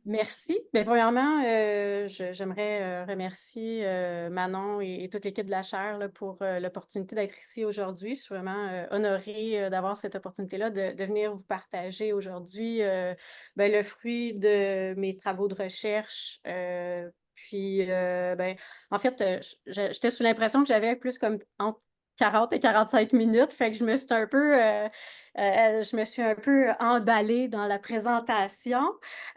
Merci. Bien, premièrement, j'aimerais remercier Manon et toute l'équipe de la chaire là, pour l'opportunité d'être ici aujourd'hui. Je suis vraiment honorée d'avoir cette opportunité-là de venir vous partager aujourd'hui ben, le fruit de mes travaux de recherche. Ben, en fait, j'étais sous l'impression que j'avais plus comme entre 40 et 45 minutes, fait que je me suis un peu emballée dans la présentation.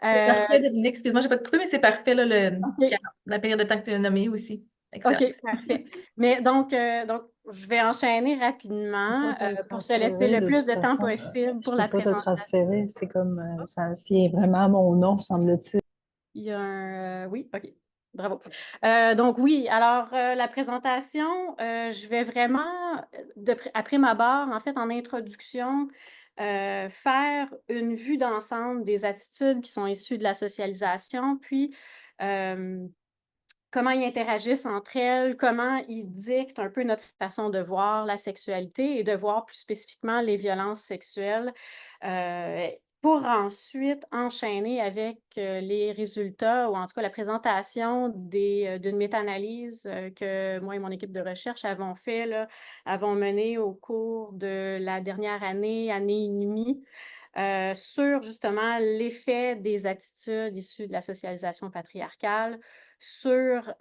C'est Euh, parfait, Dominique. Excuse-moi, je vais pas te couper, mais c'est parfait, là, OK, la période de temps que tu as nommé aussi. Excellent. OK, parfait. Mais donc, je vais enchaîner Je peux rapidement pas te pour te laisser transférer le de plus toute de temps façon. possible Je pour peux la pas te présentation. transférer. C'est comme ça, c'est vraiment mon nom, semble-t-il. Il y a un... oui, OK. Bravo. Donc oui, alors la présentation, je vais vraiment, après ma barre, en fait, en introduction, faire une vue d'ensemble des attitudes qui sont issues de la socialisation, puis euh, comment ils interagissent entre elles, comment ils dictent un peu notre façon de voir la sexualité et de voir plus spécifiquement les violences sexuelles, euh, pour ensuite enchaîner avec les résultats ou en tout cas la présentation d'une méta-analyse que moi et mon équipe de recherche avons fait, là, avons mené au cours de la dernière année, année et demie, sur justement l'effet des attitudes issues de la socialisation patriarcale sur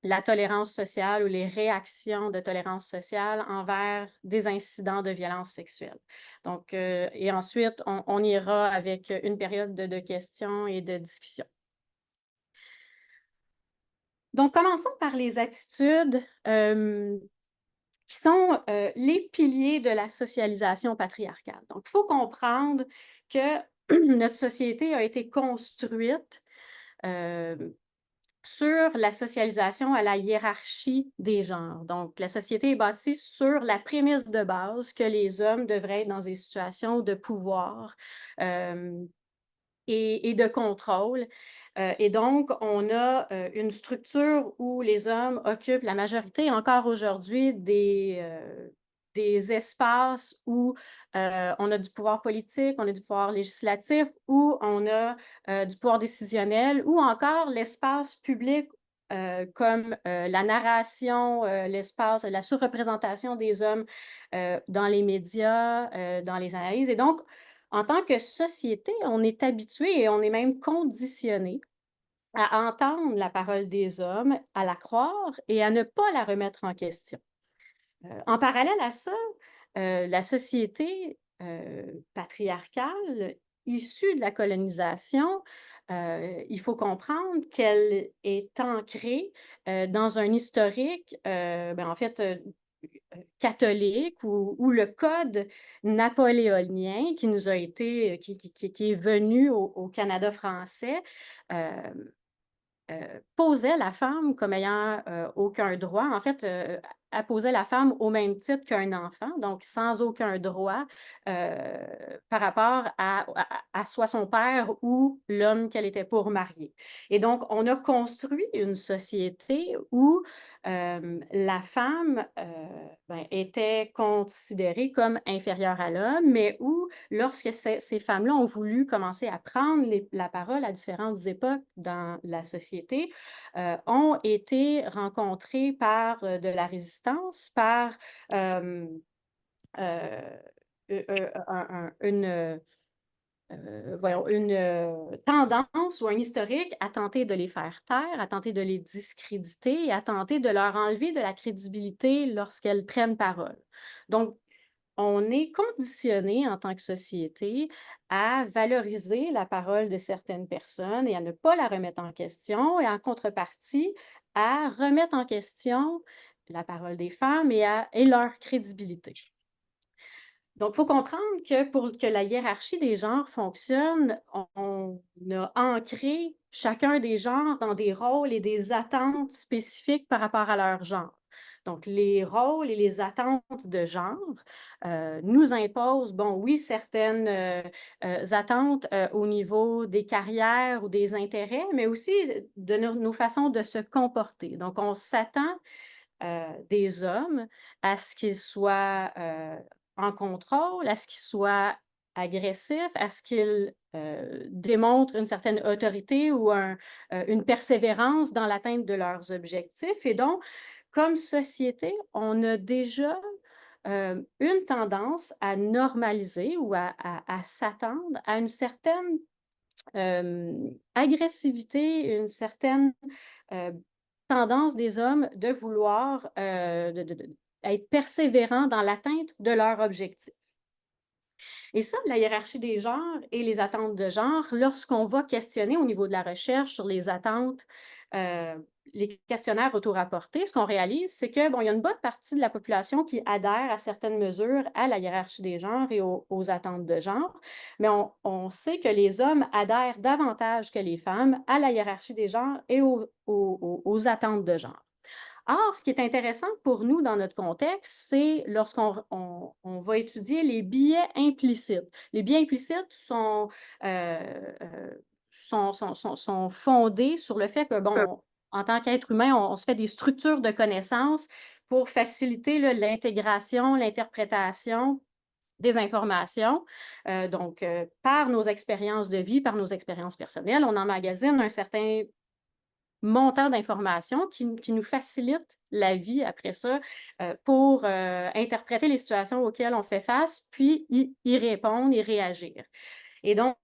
la tolérance sociale ou les réactions de tolérance sociale envers des incidents de violence sexuelle. Donc, et ensuite, on ira avec une période de questions et de discussion. Donc, commençons par les attitudes qui sont les piliers de la socialisation patriarcale. Donc, il faut comprendre que notre société a été construite euh, sur la socialisation à la hiérarchie des genres. Donc, la société est bâtie sur la prémisse de base que les hommes devraient être dans des situations de pouvoir euh, et de contrôle. Et donc, on a une structure où les hommes occupent la majorité encore aujourd'hui des espaces où on a du pouvoir politique, on a du pouvoir législatif, où on a du pouvoir décisionnel, ou encore l'espace public comme la narration, l'espace, la surreprésentation des hommes dans les médias, dans les analyses. Et donc, en tant que société, on est habitué et on est même conditionné à entendre la parole des hommes, à la croire et à ne pas la remettre en question. En parallèle à ça, la société patriarcale issue de la colonisation, il faut comprendre qu'elle est ancrée dans un historique, en fait, catholique ou le code napoléonien qui nous a été, qui est venu au Canada français, euh, posait la femme comme ayant aucun droit. En fait, elle posait la femme au même titre qu'un enfant, donc sans aucun droit euh, par rapport à soit son père ou l'homme qu'elle était pour marier. Et donc, on a construit une société où la femme ben, était considérée comme inférieure à l'homme, mais où, lorsque ces femmes-là ont voulu commencer à prendre la parole à différentes époques dans la société, ont été rencontrées par de la résistance, par euh, euh, voyons, une tendance ou un historique à tenter de les faire taire, à tenter de les discréditer, à tenter de leur enlever de la crédibilité lorsqu'elles prennent parole. Donc, on est conditionné en tant que société à valoriser la parole de certaines personnes et à ne pas la remettre en question, et en contrepartie, à remettre en question la parole des femmes et leur crédibilité. Donc, il faut comprendre que pour que la hiérarchie des genres fonctionne, on a ancré chacun des genres dans des rôles et des attentes spécifiques par rapport à leur genre. Donc, les rôles et les attentes de genre nous imposent, bon, oui, certaines attentes au niveau des carrières ou des intérêts, mais aussi de nos façons de se comporter. Donc, on s'attend des hommes à ce qu'ils soient en contrôle, à ce qu'ils soient agressifs, à ce qu'ils démontrent une certaine autorité ou une persévérance dans l'atteinte de leurs objectifs. Et donc, comme société, on a déjà une tendance à normaliser ou à s'attendre à une certaine agressivité, une certaine tendance des hommes de vouloir être persévérants dans l'atteinte de leur objectif. Et ça, la hiérarchie des genres et les attentes de genre, lorsqu'on va questionner au niveau de la recherche sur les attentes, les questionnaires auto-rapportés, ce qu'on réalise, c'est que, bon, il y a une bonne partie de la population qui adhère à certaines mesures à la hiérarchie des genres et aux attentes de genre, mais on sait que les hommes adhèrent davantage que les femmes à la hiérarchie des genres et aux attentes de genre. Or, ce qui est intéressant pour nous dans notre contexte, c'est lorsqu'on on va étudier les biais implicites. Les biais implicites sont fondés sur le fait que, bon, en tant qu'être humain, on se fait des structures de connaissances pour faciliter l'intégration, l'interprétation des informations. Donc, par nos expériences de vie, par nos expériences personnelles, on emmagasine un certain montant d'informations qui nous facilite la vie après ça pour interpréter les situations auxquelles on fait face, puis y répondre, y réagir. Et donc,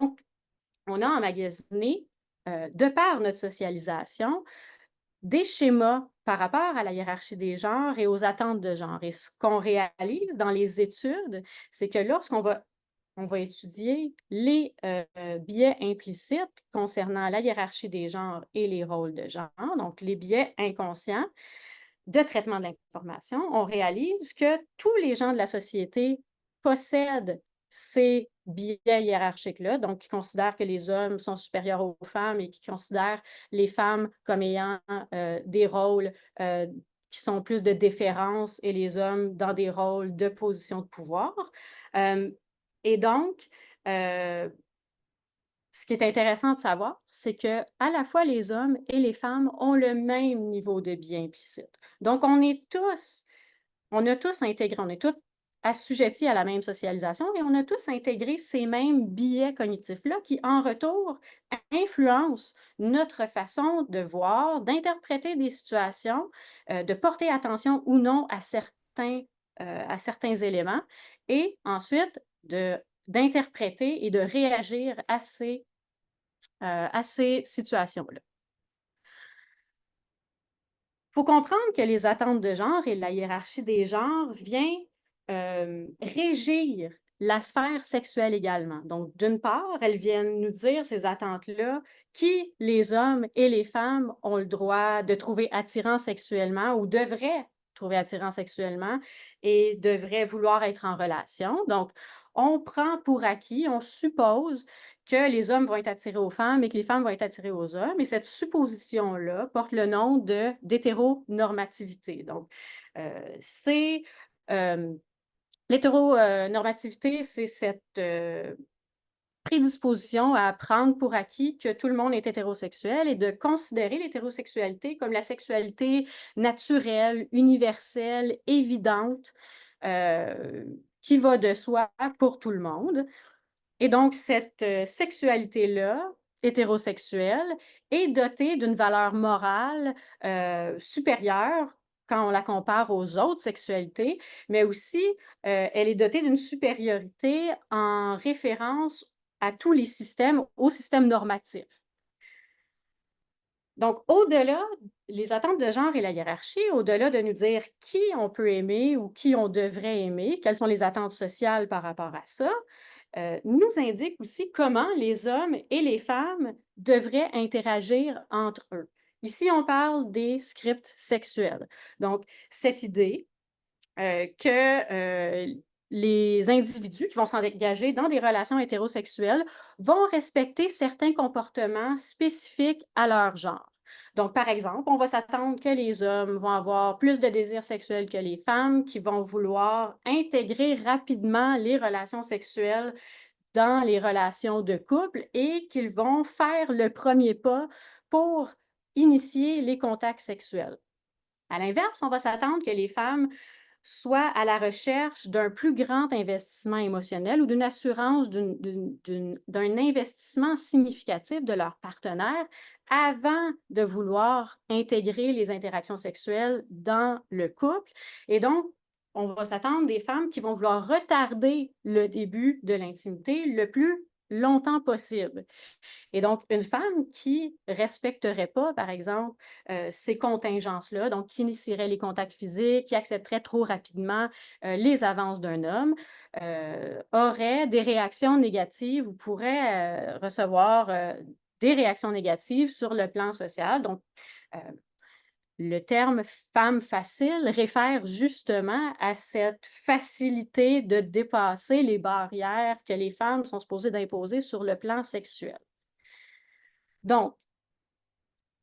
on a emmagasiné, de par notre socialisation, des schémas par rapport à la hiérarchie des genres et aux attentes de genre. Et ce qu'on réalise dans les études, c'est que lorsqu'on va on va étudier les biais implicites concernant la hiérarchie des genres et les rôles de genre, donc les biais inconscients de traitement de l'information. On réalise que tous les gens de la société possèdent ces biais hiérarchiques-là, donc qui considèrent que les hommes sont supérieurs aux femmes et qui considèrent les femmes comme ayant des rôles qui sont plus de déférence et les hommes dans des rôles de position de pouvoir. Et donc, ce qui est intéressant de savoir, c'est que à la fois les hommes et les femmes ont le même niveau de biais implicite. Donc, on a tous intégré, on est tous assujettis à la même socialisation et on a tous intégré ces mêmes biais cognitifs-là qui, en retour, influencent notre façon de voir, d'interpréter des situations, de porter attention ou non à certains éléments et ensuite d'interpréter et de réagir à ces situations-là. Il faut comprendre que les attentes de genre et la hiérarchie des genres vient régir la sphère sexuelle également. Donc, d'une part, elles viennent nous dire, ces attentes-là, qui les hommes et les femmes ont le droit de trouver attirant sexuellement ou devraient trouver attirant sexuellement et devraient vouloir être en relation. Donc, on prend pour acquis, on suppose que les hommes vont être attirés aux femmes et que les femmes vont être attirées aux hommes. Et cette supposition-là porte le nom d'hétéronormativité. Donc, l'hétéronormativité, c'est cette prédisposition à prendre pour acquis que tout le monde est hétérosexuel et de considérer l'hétérosexualité comme la sexualité naturelle, universelle, évidente, qui va de soi pour tout le monde. Et donc, cette sexualité-là, hétérosexuelle, est dotée d'une valeur morale supérieure quand on la compare aux autres sexualités, mais aussi, elle est dotée d'une supériorité en référence à tous les systèmes, au système normatif. Donc, au-delà, les attentes de genre et la hiérarchie, au-delà de nous dire qui on peut aimer ou qui on devrait aimer, quelles sont les attentes sociales par rapport à ça, nous indique aussi comment les hommes et les femmes devraient interagir entre eux. Ici, on parle des scripts sexuels. Donc, cette idée que les individus qui vont s'engager dans des relations hétérosexuelles vont respecter certains comportements spécifiques à leur genre. Donc, par exemple, on va s'attendre que les hommes vont avoir plus de désirs sexuels que les femmes, qui vont vouloir intégrer rapidement les relations sexuelles dans les relations de couple et qu'ils vont faire le premier pas pour initier les contacts sexuels. À l'inverse, on va s'attendre que les femmes soient à la recherche d'un plus grand investissement émotionnel ou d'une assurance d'un investissement significatif de leur partenaire avant de vouloir intégrer les interactions sexuelles dans le couple. Et donc, on va s'attendre des femmes qui vont vouloir retarder le début de l'intimité le plus longtemps possible. Et donc, une femme qui ne respecterait pas, par exemple, ces contingences-là, donc qui initierait les contacts physiques, qui accepterait trop rapidement les avances d'un homme, aurait des réactions négatives ou pourrait recevoir des réactions négatives sur le plan social. Donc, le terme femme facile réfère justement à cette facilité de dépasser les barrières que les femmes sont supposées d'imposer sur le plan sexuel. Donc,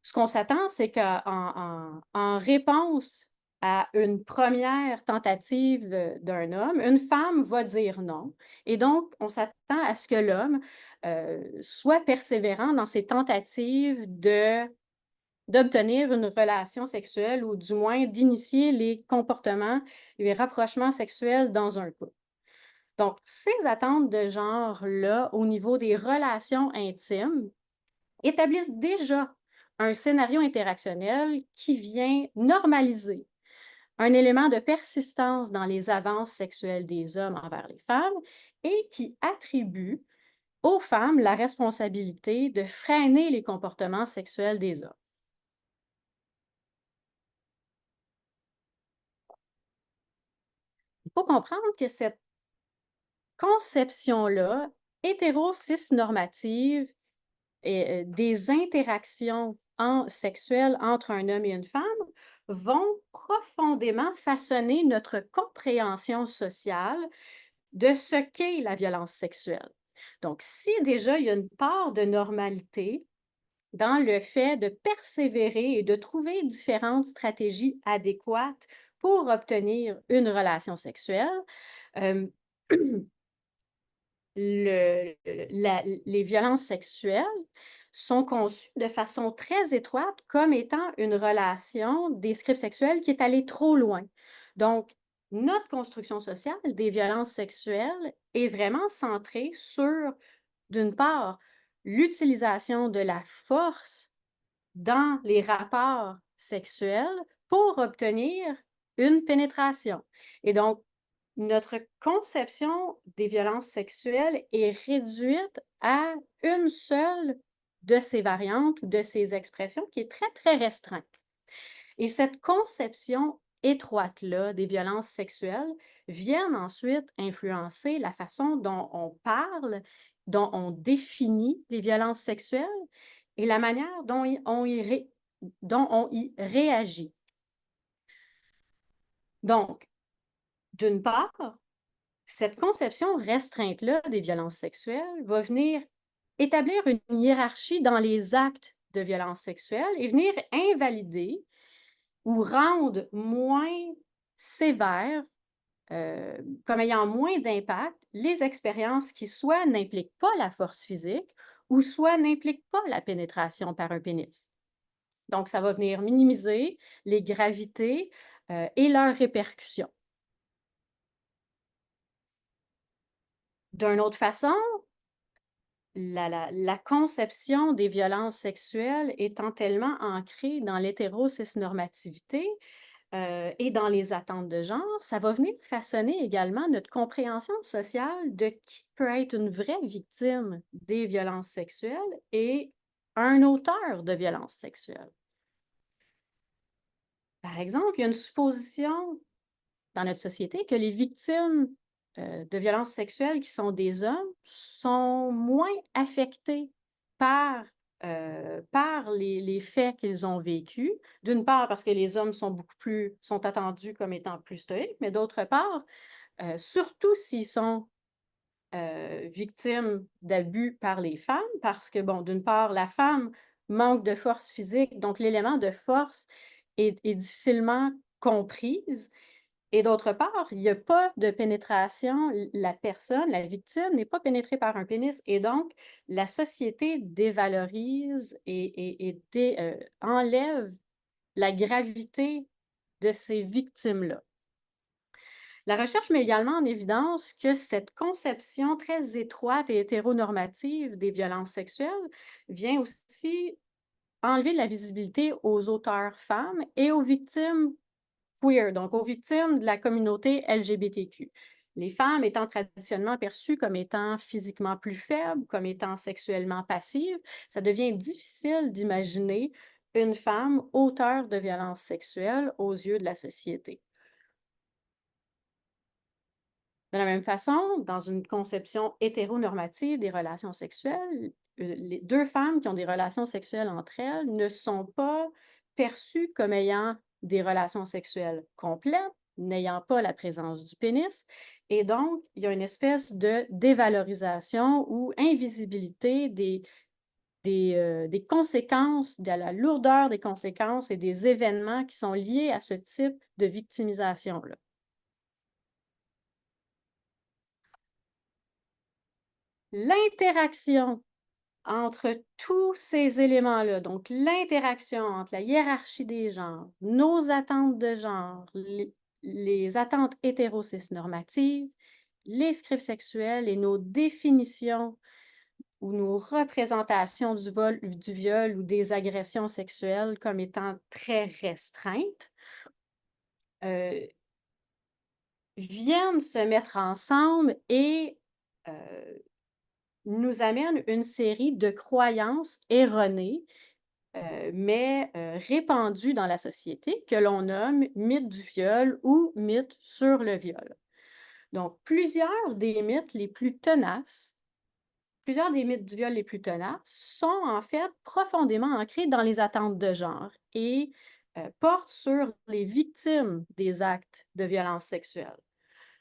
ce qu'on s'attend, c'est qu'en réponse à une première tentative d'un homme, une femme va dire non. Et donc, on s'attend à ce que l'homme soit persévérant dans ses tentatives d'obtenir une relation sexuelle ou du moins d'initier les comportements, les rapprochements sexuels dans un couple. Donc, ces attentes de genre-là, au niveau des relations intimes, établissent déjà un scénario interactionnel qui vient normaliser un élément de persistance dans les avances sexuelles des hommes envers les femmes et qui attribue aux femmes la responsabilité de freiner les comportements sexuels des hommes. Il faut comprendre que cette conception-là, hétéro-cis-normative, et des interactions sexuelles entre un homme et une femme vont profondément façonner notre compréhension sociale de ce qu'est la violence sexuelle. Donc, si déjà il y a une part de normalité dans le fait de persévérer et de trouver différentes stratégies adéquates pour obtenir une relation sexuelle, euh, les violences sexuelles sont conçues de façon très étroite comme étant une relation des scripts sexuels qui est allée trop loin. Donc, notre construction sociale des violences sexuelles est vraiment centrée sur, d'une part, l'utilisation de la force dans les rapports sexuels pour obtenir une pénétration. Et donc, notre conception des violences sexuelles est réduite à une seule de ces variantes ou de ces expressions qui est très, très restreinte. Et cette conception étroite-là des violences sexuelles vient ensuite influencer la façon dont on parle, dont on définit les violences sexuelles et la manière dont on y réagit. Donc, d'une part, cette conception restreinte-là des violences sexuelles va venir établir une hiérarchie dans les actes de violence sexuelle et venir invalider ou rendre moins sévères, comme ayant moins d'impact, les expériences qui soit n'impliquent pas la force physique ou soit n'impliquent pas la pénétration par un pénis. Donc, ça va venir minimiser les gravités et leurs répercussions. D'une autre façon, la conception des violences sexuelles étant tellement ancrée dans l'hétéro-cis-normativité et dans les attentes de genre, ça va venir façonner également notre compréhension sociale de qui peut être une vraie victime des violences sexuelles et un auteur de violences sexuelles. Par exemple, il y a une supposition dans notre société que les victimes de violences sexuelles qui sont des hommes sont moins affectés par, les faits qu'ils ont vécus. D'une part, parce que les hommes sont attendus comme étant plus stoïques, mais d'autre part, surtout s'ils sont victimes d'abus par les femmes, parce que, bon, d'une part, la femme manque de force physique, donc l'élément de force est difficilement comprise. Et d'autre part, il n'y a pas de pénétration, la personne, la victime n'est pas pénétrée par un pénis et donc la société dévalorise et enlève la gravité de ces victimes-là. La recherche met également en évidence que cette conception très étroite et hétéronormative des violences sexuelles vient aussi enlever de la visibilité aux auteurs femmes et aux victimes queer, donc aux victimes de la communauté LGBTQ. Les femmes étant traditionnellement perçues comme étant physiquement plus faibles, comme étant sexuellement passives, ça devient difficile d'imaginer une femme auteure de violences sexuelles aux yeux de la société. De la même façon, dans une conception hétéronormative des relations sexuelles, les deux femmes qui ont des relations sexuelles entre elles ne sont pas perçues comme ayant des relations sexuelles complètes, n'ayant pas la présence du pénis. Et donc, il y a une espèce de dévalorisation ou invisibilité des conséquences, de la lourdeur des conséquences et des événements qui sont liés à ce type de victimisation-là. L'interaction entre tous ces éléments-là, donc l'interaction entre la hiérarchie des genres, nos attentes de genre, les attentes hétérocis-normatives, les scripts sexuels et nos définitions ou nos représentations du viol ou des agressions sexuelles comme étant très restreintes, viennent se mettre ensemble et nous amènent une série de croyances erronées mais répandu dans la société, que l'on nomme mythe du viol ou mythe sur le viol. Donc, plusieurs des mythes les plus tenaces, plusieurs des mythes du viol les plus tenaces sont en fait profondément ancrés dans les attentes de genre et portent sur les victimes des actes de violence sexuelle.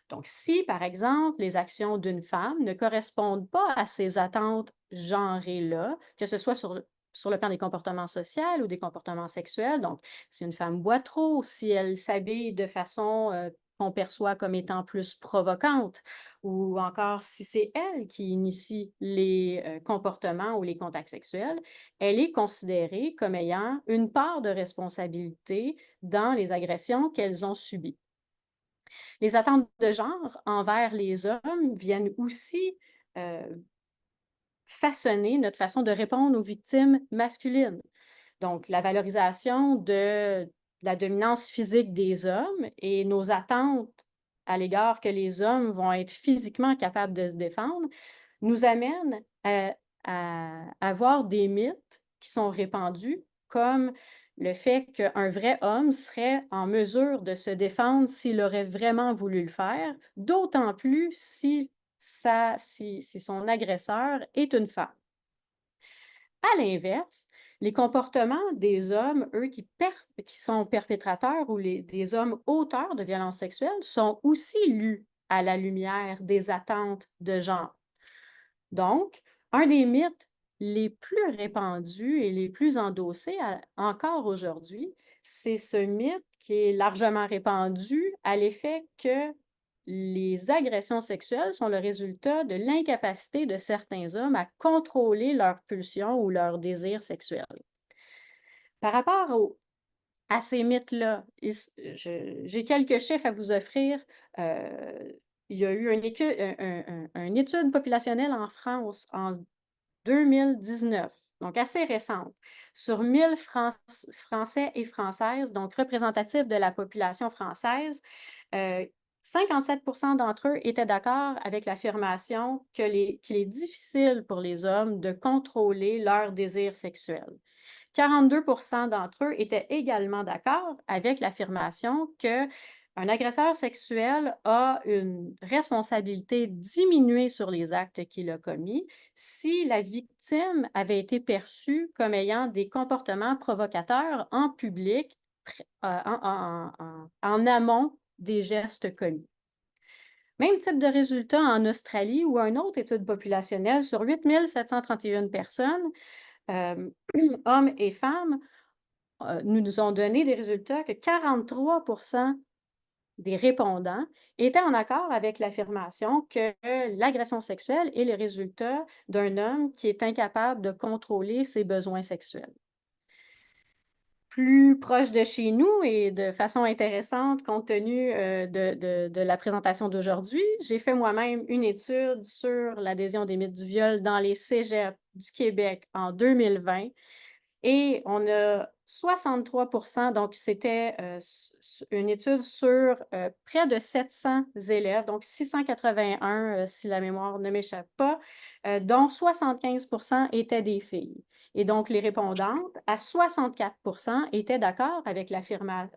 Donc, si, par exemple, les actions d'une femme ne correspondent pas à ces attentes genrées-là, que ce soit sur le plan des comportements sociaux ou des comportements sexuels, donc si une femme boit trop, si elle s'habille de façon qu'on perçoit comme étant plus provocante, ou encore si c'est elle qui initie les comportements ou les contacts sexuels, elle est considérée comme ayant une part de responsabilité dans les agressions qu'elles ont subies. Les attentes de genre envers les hommes viennent aussi façonner notre façon de répondre aux victimes masculines. Donc, la valorisation de la dominance physique des hommes et nos attentes à l'égard que les hommes vont être physiquement capables de se défendre nous amènent à avoir des mythes qui sont répandus comme le fait qu'un vrai homme serait en mesure de se défendre s'il aurait vraiment voulu le faire, d'autant plus si son agresseur est une femme. À l'inverse, les comportements des hommes, eux, qui sont perpétrateurs ou des hommes auteurs de violences sexuelles sont aussi lus à la lumière des attentes de genre. Donc, un des mythes les plus répandus et les plus endossés encore aujourd'hui, c'est ce mythe qui est largement répandu à l'effet que les agressions sexuelles sont le résultat de l'incapacité de certains hommes à contrôler leurs pulsions ou leurs désirs sexuels. Par rapport à ces mythes-là, j'ai quelques chiffres à vous offrir. Il y a eu une étude populationnelle en France en 2019, donc assez récente, sur 1000 Français et Françaises, donc représentatifs de la population française. 57% d'entre eux étaient d'accord avec l'affirmation qu'il est difficile pour les hommes de contrôler leurs désirs sexuels. 42% d'entre eux étaient également d'accord avec l'affirmation qu'un agresseur sexuel a une responsabilité diminuée sur les actes qu'il a commis si la victime avait été perçue comme ayant des comportements provocateurs en public en amont des gestes commis. Même type de résultat en Australie où une autre étude populationnelle sur 8 731 personnes, hommes et femmes, nous ont donné des résultats que 43% des répondants étaient en accord avec l'affirmation que l'agression sexuelle est le résultat d'un homme qui est incapable de contrôler ses besoins sexuels. plus proche de chez nous et de façon intéressante compte tenu de la présentation d'aujourd'hui, j'ai fait moi-même une étude sur l'adhésion des mythes du viol dans les cégeps du Québec en 2020 et on a 63%, donc c'était une étude sur près de 700 élèves, donc 681 si la mémoire ne m'échappe pas, dont 75% étaient des filles. Et donc, les répondantes, à 64%, étaient d'accord avec l'affirmation,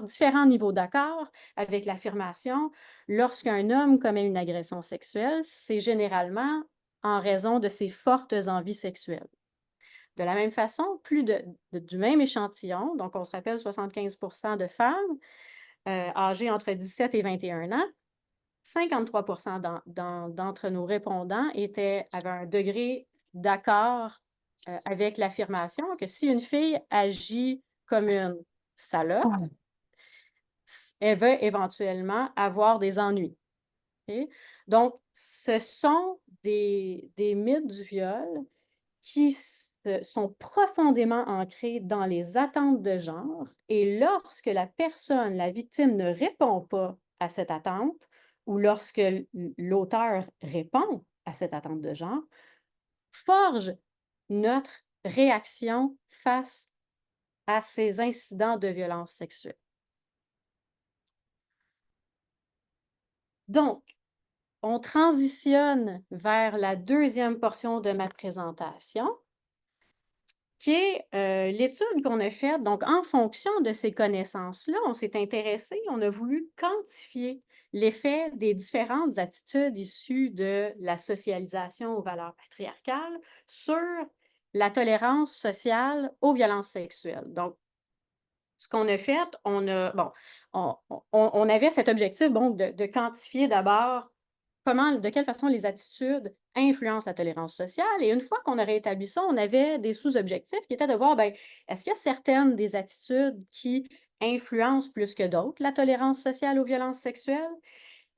différents niveaux d'accord avec l'affirmation. Lorsqu'un homme commet une agression sexuelle, c'est généralement en raison de ses fortes envies sexuelles. De la même façon, du même échantillon, donc on se rappelle 75% de femmes âgées entre 17 et 21 ans, 53% d'entre nos répondants avaient un degré d'accord avec l'affirmation que si une fille agit comme une salope, elle va éventuellement avoir des ennuis. Okay? Donc, ce sont des mythes du viol qui sont profondément ancrés dans les attentes de genre et lorsque la personne, la victime, ne répond pas à cette attente ou lorsque l'auteur répond à cette attente de genre, forge notre réaction face à ces incidents de violence sexuelle. Donc, on transitionne vers la deuxième portion de ma présentation, qui est l'étude qu'on a faite. Donc, en fonction de ces connaissances-là, on s'est intéressé, on a voulu quantifier l'effet des différentes attitudes issues de la socialisation aux valeurs patriarcales sur la tolérance sociale aux violences sexuelles. Donc, ce qu'on a fait, on avait cet objectif de quantifier d'abord de quelle façon les attitudes influencent la tolérance sociale. Et une fois qu'on aurait établi ça, on avait des sous-objectifs qui étaient de voir, est-ce qu'il y a certaines des attitudes qui influencent plus que d'autres la tolérance sociale aux violences sexuelles?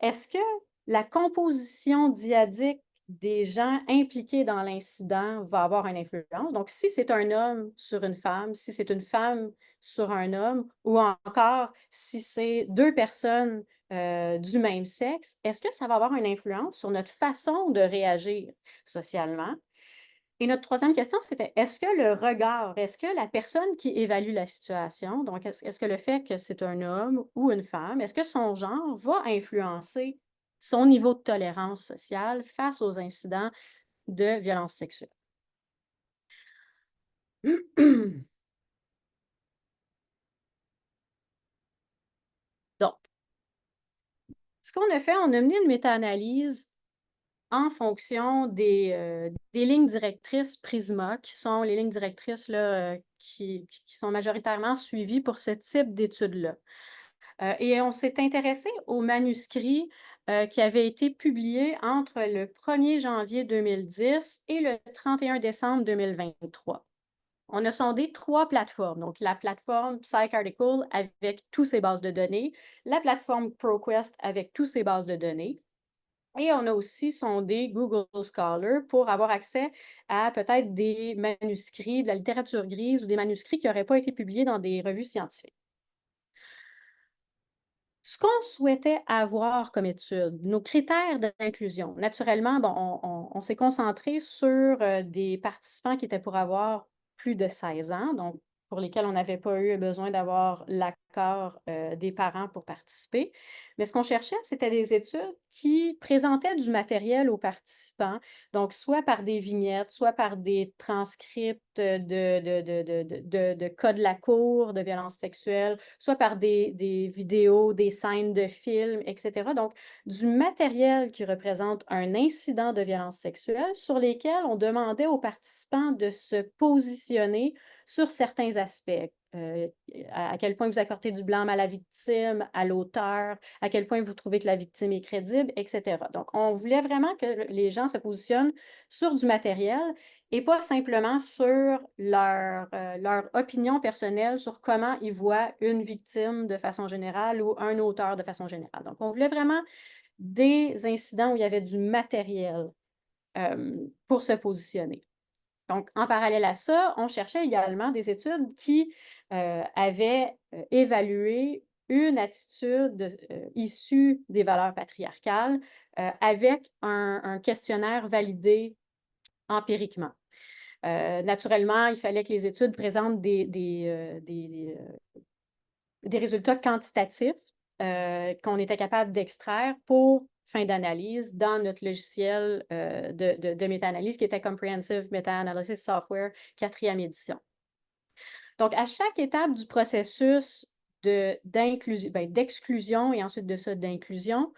Est-ce que la composition dyadique des gens impliqués dans l'incident va avoir une influence? Donc, si c'est un homme sur une femme, si c'est une femme sur un homme, ou encore si c'est deux personnes du même sexe, est-ce que ça va avoir une influence sur notre façon de réagir socialement? Et notre troisième question, c'était est-ce que le regard, est-ce que la personne qui évalue la situation, donc est-ce que le fait que c'est un homme ou une femme, est-ce que son genre va influencer son niveau de tolérance sociale face aux incidents de violence sexuelle? Donc, ce qu'on a fait, on a mené une méta-analyse en fonction des lignes directrices Prisma, qui sont les lignes directrices là, qui sont majoritairement suivies pour ce type d'études-là. Et on s'est intéressé aux manuscrits qui avaient été publiés entre le 1er janvier 2010 et le 31 décembre 2023. On a sondé 3 plateformes, donc la plateforme PsychArticle avec tous ses bases de données, la plateforme ProQuest avec tous ses bases de données, et on a aussi sondé Google Scholar pour avoir accès à peut-être des manuscrits de la littérature grise ou des manuscrits qui n'auraient pas été publiés dans des revues scientifiques. Ce qu'on souhaitait avoir comme étude, nos critères d'inclusion, naturellement, on s'est concentré sur des participants qui étaient pour avoir plus de 16 ans, donc pour lesquels on n'avait pas eu besoin d'avoir l'accord des parents pour participer. Mais ce qu'on cherchait, c'était des études qui présentaient du matériel aux participants, donc soit par des vignettes, soit par des transcripts de cas de la cour, de violences sexuelles, soit par des vidéos, des scènes de films, etc. Donc, du matériel qui représente un incident de violence sexuelle sur lesquels on demandait aux participants de se positionner sur certains aspects. À quel point vous accordez du blâme à la victime, à l'auteur, à quel point vous trouvez que la victime est crédible, etc. Donc, on voulait vraiment que les gens se positionnent sur du matériel et pas simplement sur leur opinion personnelle sur comment ils voient une victime de façon générale ou un auteur de façon générale. Donc, on voulait vraiment des incidents où il y avait du matériel pour se positionner. Donc, en parallèle à ça, on cherchait également des études qui avaient évalué une attitude issue des valeurs patriarcales avec un questionnaire validé empiriquement. Naturellement, il fallait que les études présentent des résultats quantitatifs qu'on était capable d'extraire pour fin d'analyse dans notre logiciel de méta-analyse qui était Comprehensive Meta-Analysis Software 4e édition. Donc, à chaque étape du processus d'exclusion et ensuite de ça d'inclusion,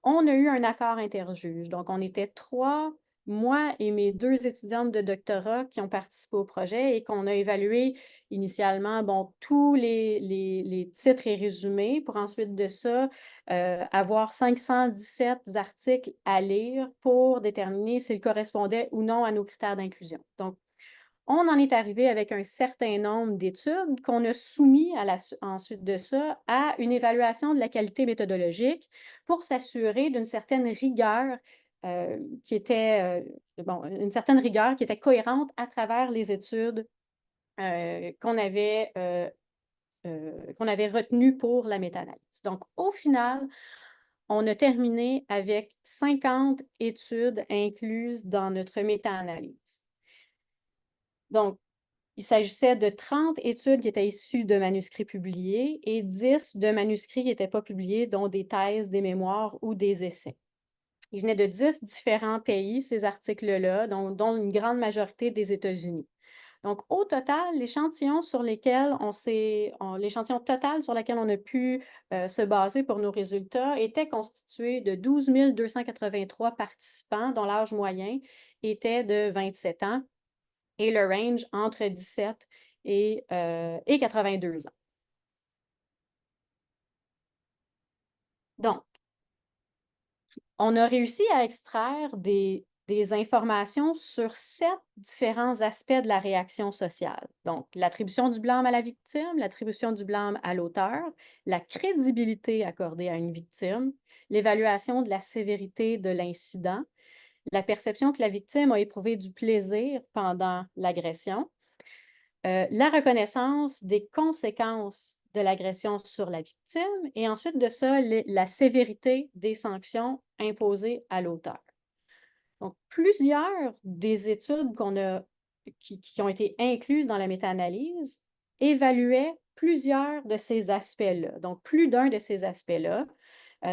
on a eu un accord interjuge. Donc, on était 3, moi et mes 2 étudiantes de doctorat qui ont participé au projet et qu'on a évalué initialement, tous les titres et résumés pour ensuite de ça avoir 517 articles à lire pour déterminer s'ils correspondaient ou non à nos critères d'inclusion. Donc, on en est arrivé avec un certain nombre d'études qu'on a soumis ensuite de ça à une évaluation de la qualité méthodologique pour s'assurer d'une certaine rigueur qui était cohérente à travers les études qu'on avait retenues pour la méta-analyse. Donc, au final, on a terminé avec 50 études incluses dans notre méta-analyse. Donc, il s'agissait de 30 études qui étaient issues de manuscrits publiés et 10 de manuscrits qui n'étaient pas publiés, dont des thèses, des mémoires ou des essais. Ils venaient de 10 différents pays, ces articles-là, dont une grande majorité des États-Unis. Donc, au total, l'échantillon total sur lequel on a pu se baser pour nos résultats était constitué de 12 283 participants dont l'âge moyen était de 27 ans et le range entre 17 et 82 ans. Donc, on a réussi à extraire des informations sur 7 différents aspects de la réaction sociale. Donc, l'attribution du blâme à la victime, l'attribution du blâme à l'auteur, la crédibilité accordée à une victime, l'évaluation de la sévérité de l'incident, la perception que la victime a éprouvé du plaisir pendant l'agression, la reconnaissance des conséquences de l'agression sur la victime et ensuite de ça, la sévérité des sanctions imposées à l'auteur. Donc, plusieurs des études qui ont été incluses dans la méta-analyse évaluaient plusieurs de ces aspects-là, donc plus d'un de ces aspects-là,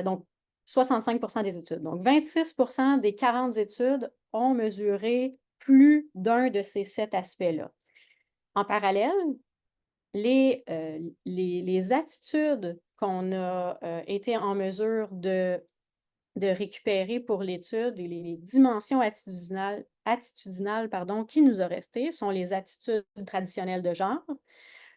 donc 65% des études. Donc, 26% des 40 études ont mesuré plus d'un de ces 7 aspects-là. En parallèle, les attitudes qu'on a été en mesure de récupérer pour l'étude et les dimensions attitudinales qui nous ont resté sont les attitudes traditionnelles de genre,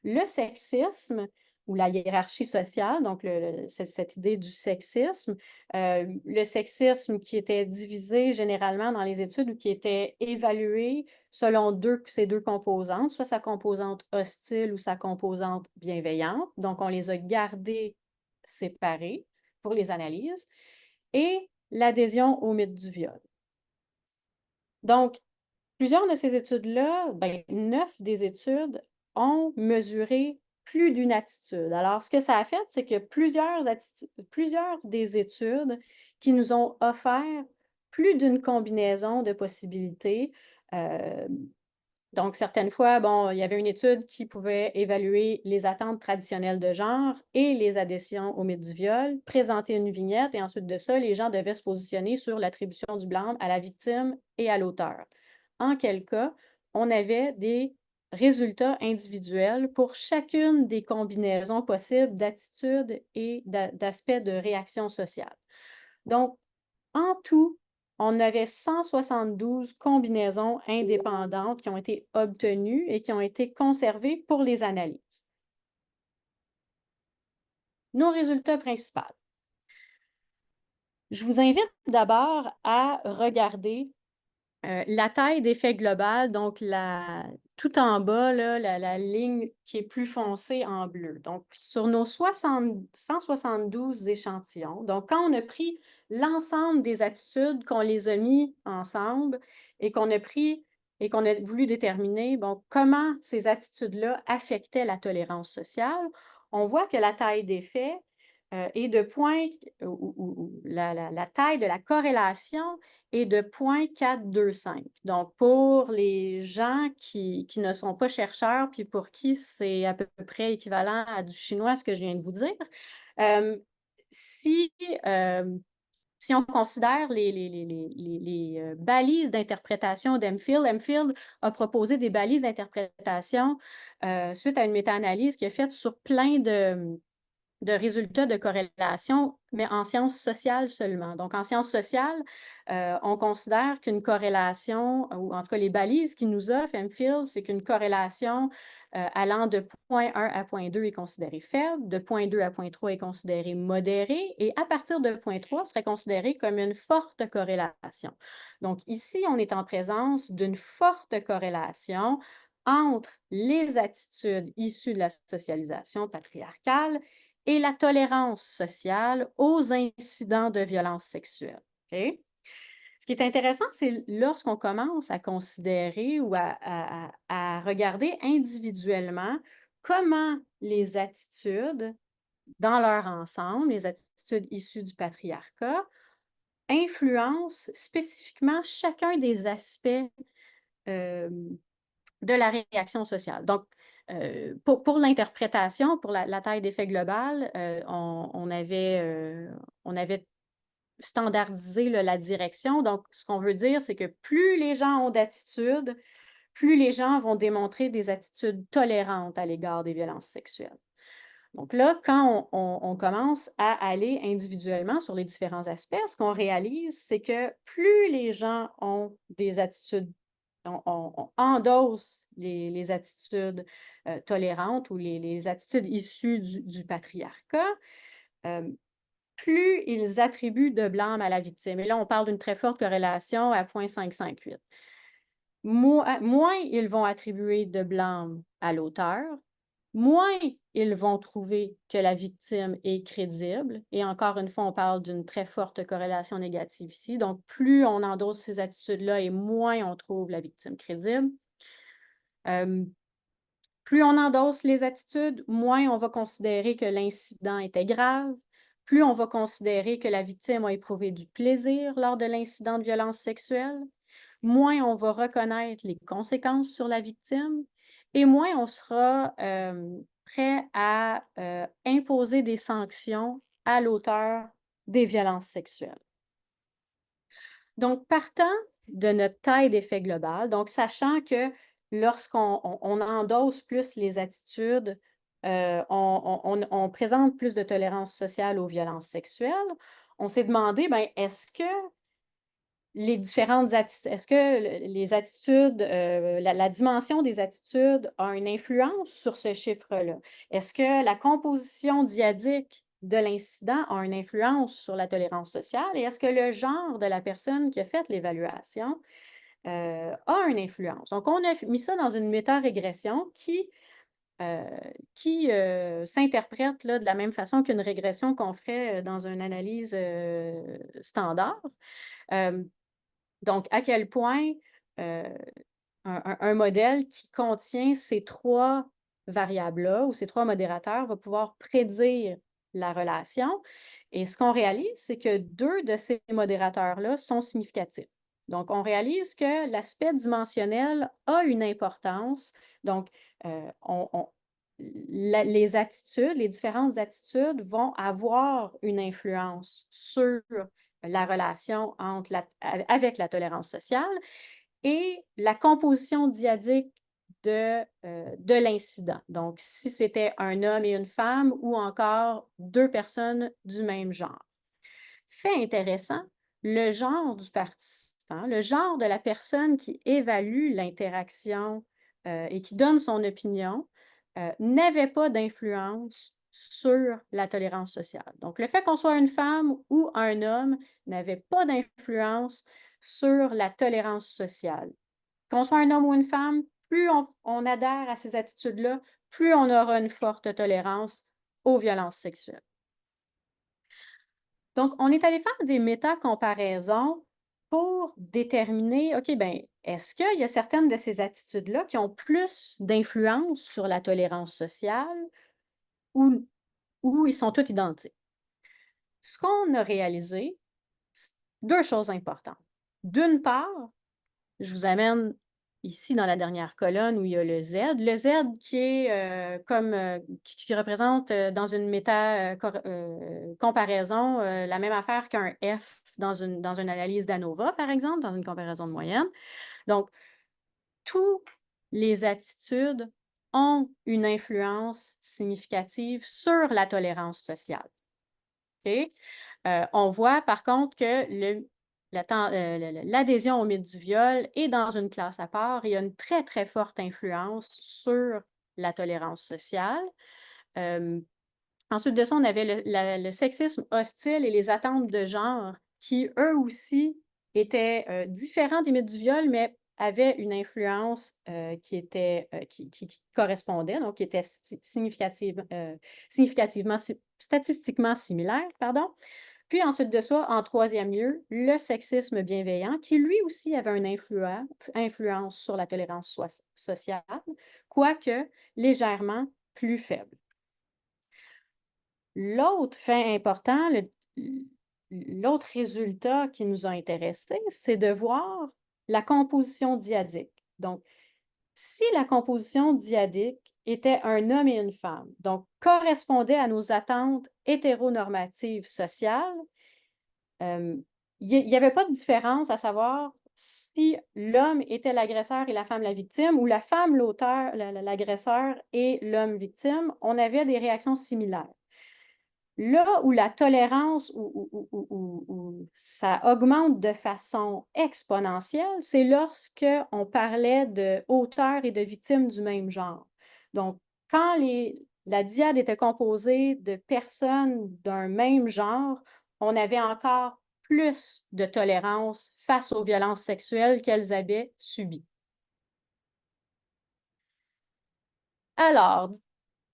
le sexisme ou la hiérarchie sociale, donc cette idée du sexisme, le sexisme qui était divisé généralement dans les études ou qui était évalué selon ces 2 composantes, soit sa composante hostile ou sa composante bienveillante. Donc, on les a gardées séparées pour les analyses, et l'adhésion au mythe du viol. Donc, plusieurs de ces études-là, 9 des études ont mesuré plus d'une attitude. Alors, ce que ça a fait, c'est que plusieurs des études qui nous ont offert plus d'une combinaison de possibilités. Donc, certaines fois, il y avait une étude qui pouvait évaluer les attentes traditionnelles de genre et les adhésions au mythe du viol, présenter une vignette et ensuite de ça, les gens devaient se positionner sur l'attribution du blâme à la victime et à l'auteur. En quel cas, on avait des résultats individuels pour chacune des combinaisons possibles d'attitudes et d'aspects de réaction sociale. Donc, en tout, on avait 172 combinaisons indépendantes qui ont été obtenues et qui ont été conservées pour les analyses. Nos résultats principaux. Je vous invite d'abord à regarder la taille d'effet global, donc tout en bas, là, la ligne qui est plus foncée en bleu. Donc, sur nos 172 échantillons, donc quand on a pris l'ensemble des attitudes, qu'on les a mis ensemble et qu'on a pris et qu'on a voulu déterminer, bon, comment ces attitudes-là affectaient la tolérance sociale, on voit que la taille des faits est de point, ou la taille de la corrélation est de 0,425. Donc, pour les gens qui ne sont pas chercheurs, puis pour qui c'est à peu près équivalent à du chinois, ce que je viens de vous dire, euh, si, euh, si on considère les balises d'interprétation d'Hemphill a proposé des balises d'interprétation suite à une méta-analyse qu'il a faite sur plein de résultats de corrélation, mais en sciences sociales seulement. Donc, en sciences sociales, on considère qu'une corrélation, ou en tout cas les balises qu'il nous offre, Hemphill, c'est qu'une corrélation allant de 0,1 à 0,2 est considérée faible, de 0,2 à 0,3 est considérée modérée, et à partir de 0,3 serait considérée comme une forte corrélation. Donc, ici, on est en présence d'une forte corrélation entre les attitudes issues de la socialisation patriarcale et la tolérance sociale aux incidents de violence sexuelle. Okay? Ce qui est intéressant, c'est lorsqu'on commence à considérer ou à regarder individuellement comment les attitudes dans leur ensemble, les attitudes issues du patriarcat, influencent spécifiquement chacun des aspects de la réaction sociale. Donc, pour l'interprétation, pour la taille d'effet global, on avait standardisé la direction. Donc, ce qu'on veut dire, c'est que plus les gens ont d'attitudes, plus les gens vont démontrer des attitudes tolérantes à l'égard des violences sexuelles. Donc là, quand on commence à aller individuellement sur les différents aspects, ce qu'on réalise, c'est que plus les gens ont des attitudes, on endosse les attitudes tolérantes ou les attitudes issues du patriarcat, plus ils attribuent de blâme à la victime. Et là, on parle d'une très forte corrélation à 0,558. Moins ils vont attribuer de blâme à l'auteur, moins ils vont trouver que la victime est crédible. Et encore une fois, on parle d'une très forte corrélation négative ici. Donc, plus on endosse ces attitudes-là et moins on trouve la victime crédible. Plus on endosse les attitudes, moins on va considérer que l'incident était grave. Plus on va considérer que la victime a éprouvé du plaisir lors de l'incident de violence sexuelle, moins on va reconnaître les conséquences sur la victime et moins on sera prêt à imposer des sanctions à l'auteur des violences sexuelles. Donc, partant de notre taille d'effet global, donc sachant que lorsqu'on endosse plus les attitudes, on présente plus de tolérance sociale aux violences sexuelles, on s'est demandé, bien, est-ce que les attitudes, la dimension des attitudes a une influence sur ce chiffre-là? Est-ce que la composition dyadique de l'incident a une influence sur la tolérance sociale? Et est-ce que le genre de la personne qui a fait l'évaluation a une influence? Donc, on a mis ça dans une méta-régression qui s'interprète de la même façon qu'une régression qu'on ferait dans une analyse standard. Donc, à quel point un modèle qui contient ces trois variables-là ou ces trois modérateurs va pouvoir prédire la relation. Et ce qu'on réalise, c'est que deux de ces modérateurs-là sont significatifs. Donc, on réalise que l'aspect dimensionnel a une importance. Donc, les attitudes, les différentes attitudes vont avoir une influence sur la relation avec la tolérance sociale et la composition dyadique de l'incident. Donc, si c'était un homme et une femme ou encore deux personnes du même genre. Fait intéressant, le genre du participant, le genre de la personne qui évalue l'interaction et qui donne son opinion n'avait pas d'influence sur la tolérance sociale. Donc, le fait qu'on soit une femme ou un homme n'avait pas d'influence sur la tolérance sociale. Qu'on soit un homme ou une femme, plus on adhère à ces attitudes-là, plus on aura une forte tolérance aux violences sexuelles. Donc, on est allé faire des méta-comparaisons pour déterminer, OK, ben, est-ce qu'il y a certaines de ces attitudes-là qui ont plus d'influence sur la tolérance sociale ou, ou ils sont toutes identiques? Ce qu'on a réalisé, c'est deux choses importantes. D'une part, je vous amène ici dans la dernière colonne où il y a le Z. Le Z qui est qui représente dans une comparaison la même affaire qu'un F dans une analyse d'ANOVA, par exemple, dans une comparaison de moyenne. Donc, toutes les attitudes ont une influence significative sur la tolérance sociale. OK? On voit par contre que l'adhésion au mythe du viol est dans une classe à part et il y a une très, très forte influence sur la tolérance sociale. Ensuite de ça, on avait le sexisme hostile et les attentes de genre qui, eux aussi, étaient différents des mythes du viol, mais avaient une influence qui correspondait, donc qui était statistiquement similaire, pardon. Puis ensuite de ça, en troisième lieu, le sexisme bienveillant, qui lui aussi avait une influence sur la tolérance sociale, quoique légèrement plus faible. L'autre fait important, l'autre résultat qui nous a intéressés, c'est de voir la composition dyadique. Donc, si la composition dyadique était un homme et une femme, donc correspondait à nos attentes hétéronormatives sociales, il n'y avait pas de différence à savoir si l'homme était l'agresseur et la femme la victime, ou la femme l'auteur, l'agresseur et l'homme victime, on avait des réactions similaires. Là où la tolérance, où ça augmente de façon exponentielle, c'est lorsque on parlait de auteurs et de victimes du même genre. Donc, quand la dyade était composée de personnes d'un même genre, on avait encore plus de tolérance face aux violences sexuelles qu'elles avaient subies. Alors,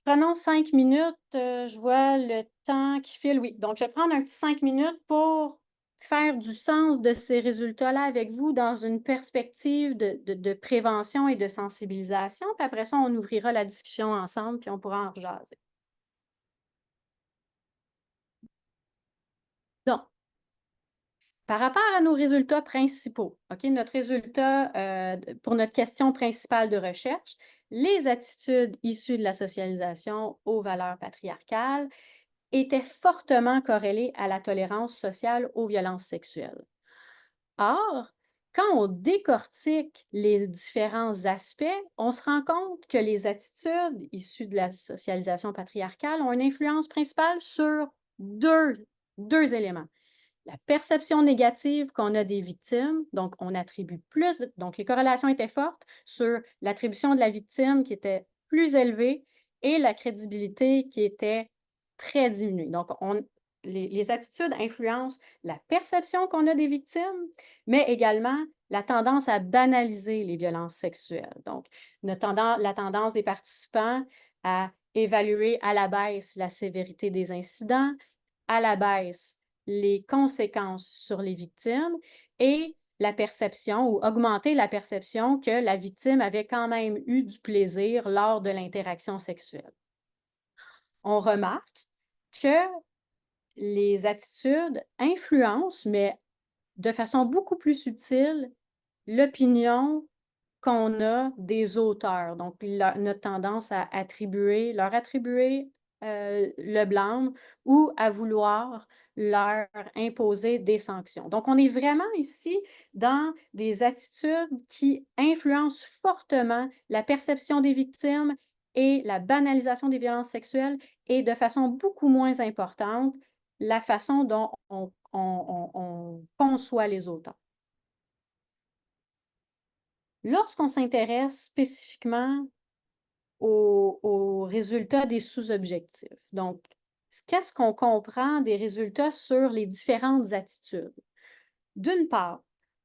prenons 5 minutes. Je vois le temps qui file. Oui, donc je vais prendre un petit 5 minutes pour faire du sens de ces résultats-là avec vous dans une perspective de prévention et de sensibilisation. Puis après ça, on ouvrira la discussion ensemble, puis on pourra en rejaser. Donc, par rapport à nos résultats principaux, OK, notre résultat pour notre question principale de recherche, les attitudes issues de la socialisation aux valeurs patriarcales étaient fortement corrélées à la tolérance sociale aux violences sexuelles. Or, quand on décortique les différents aspects, on se rend compte que les attitudes issues de la socialisation patriarcale ont une influence principale sur deux éléments. La perception négative qu'on a des victimes, donc on attribue plus, donc les corrélations étaient fortes sur l'attribution de la victime qui était plus élevée et la crédibilité qui était très diminuée. Donc, les attitudes influencent la perception qu'on a des victimes, mais également la tendance à banaliser les violences sexuelles. Donc, la tendance des participants à évaluer à la baisse la sévérité des incidents, à la baisse les conséquences sur les victimes et la perception ou augmenter la perception que la victime avait quand même eu du plaisir lors de l'interaction sexuelle. On remarque que les attitudes influencent, mais de façon beaucoup plus subtile, l'opinion qu'on a des auteurs. Donc, notre tendance à leur attribuer le blâme ou à vouloir leur imposer des sanctions. Donc, on est vraiment ici dans des attitudes qui influencent fortement la perception des victimes et la banalisation des violences sexuelles et de façon beaucoup moins importante, la façon dont on conçoit les auteurs. Lorsqu'on s'intéresse spécifiquement aux résultats des sous-objectifs, donc, qu'est-ce qu'on comprend des résultats sur les différentes attitudes? D'une part,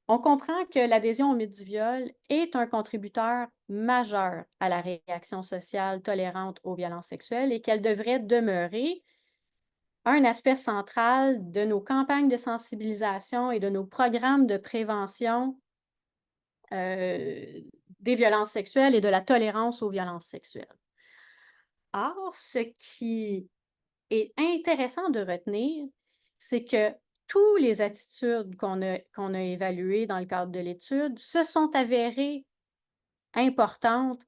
on comprend que l'adhésion au mythe du viol est un contributeur majeur à la réaction sociale tolérante aux violences sexuelles et qu'elle devrait demeurer un aspect central de nos campagnes de sensibilisation et de nos programmes de prévention des violences sexuelles et de la tolérance aux violences sexuelles. Or, ce qui est intéressant de retenir, c'est que toutes les attitudes qu'on a évaluées dans le cadre de l'étude se sont avérées importantes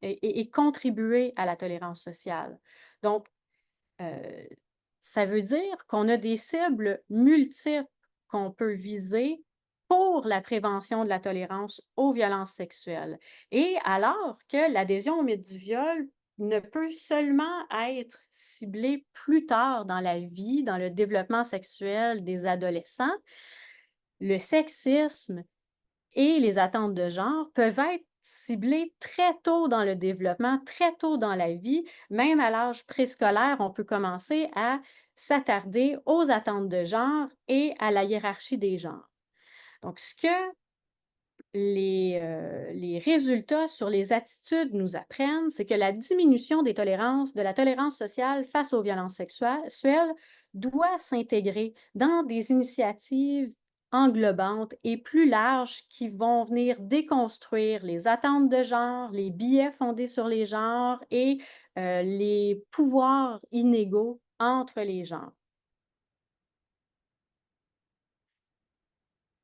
et contribuer à la tolérance sociale. Donc, ça veut dire qu'on a des cibles multiples qu'on peut viser pour la prévention de la tolérance aux violences sexuelles. Et alors que l'adhésion au mythe du viol ne peut seulement être ciblée plus tard dans la vie, dans le développement sexuel des adolescents, le sexisme et les attentes de genre peuvent être ciblées très tôt dans le développement, très tôt dans la vie. Même à l'âge préscolaire, on peut commencer à s'attarder aux attentes de genre et à la hiérarchie des genres. Donc, ce que les résultats sur les attitudes nous apprennent, c'est que la diminution de la tolérance sociale face aux violences sexuelles doit s'intégrer dans des initiatives englobantes et plus larges qui vont venir déconstruire les attentes de genre, les biais fondés sur les genres et les pouvoirs inégaux entre les genres.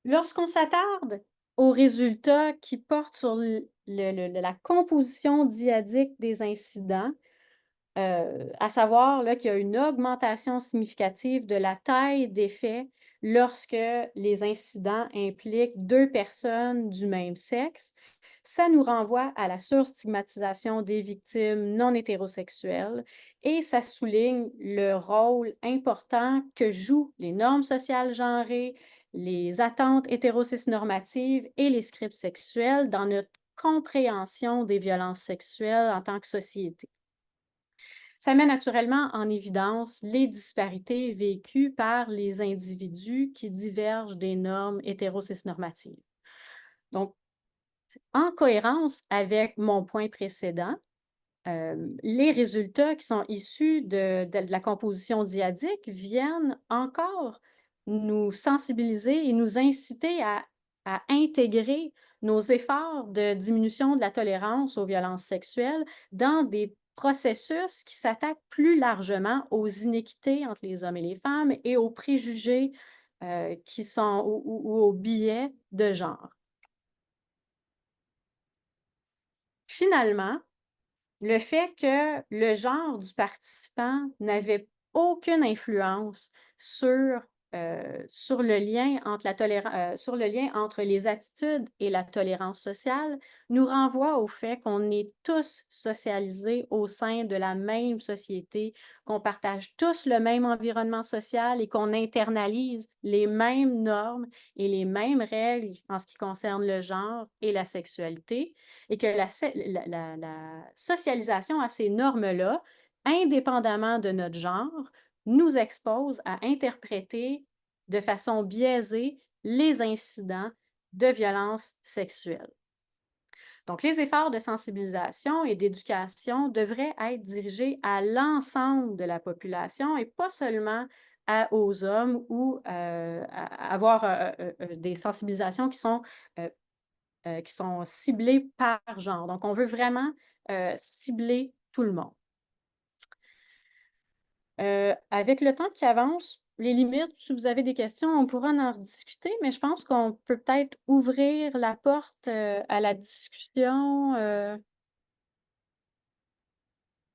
Lorsqu'on s'attarde aux résultats qui portent sur la composition dyadique des incidents, à savoir là, qu'il y a une augmentation significative de la taille des faits lorsque les incidents impliquent deux personnes du même sexe, ça nous renvoie à la surstigmatisation des victimes non hétérosexuelles et ça souligne le rôle important que jouent les normes sociales genrées, les attentes hétérocis-normatives et les scripts sexuels dans notre compréhension des violences sexuelles en tant que société. Ça met naturellement en évidence les disparités vécues par les individus qui divergent des normes hétérocis-normatives. Donc, en cohérence avec mon point précédent, les résultats qui sont issus de la composition dyadique viennent encore nous sensibiliser et nous inciter à intégrer nos efforts de diminution de la tolérance aux violences sexuelles dans des processus qui s'attaquent plus largement aux inéquités entre les hommes et les femmes et aux préjugés qui sont ou aux biais de genre. Finalement, le fait que le genre du participant n'avait aucune influence sur le lien entre les attitudes et la tolérance sociale nous renvoie au fait qu'on est tous socialisés au sein de la même société, qu'on partage tous le même environnement social et qu'on internalise les mêmes normes et les mêmes règles en ce qui concerne le genre et la sexualité, et que la socialisation à ces normes-là, indépendamment de notre genre, nous expose à interpréter de façon biaisée les incidents de violence sexuelle. Donc, les efforts de sensibilisation et d'éducation devraient être dirigés à l'ensemble de la population et pas seulement aux hommes ou avoir des sensibilisations qui sont ciblées par genre. Donc, on veut vraiment cibler tout le monde. Avec le temps qui avance, les limites, si vous avez des questions, on pourra en rediscuter, mais je pense qu'on peut peut-être ouvrir la porte à la discussion.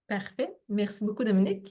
Parfait. Merci beaucoup, Dominique.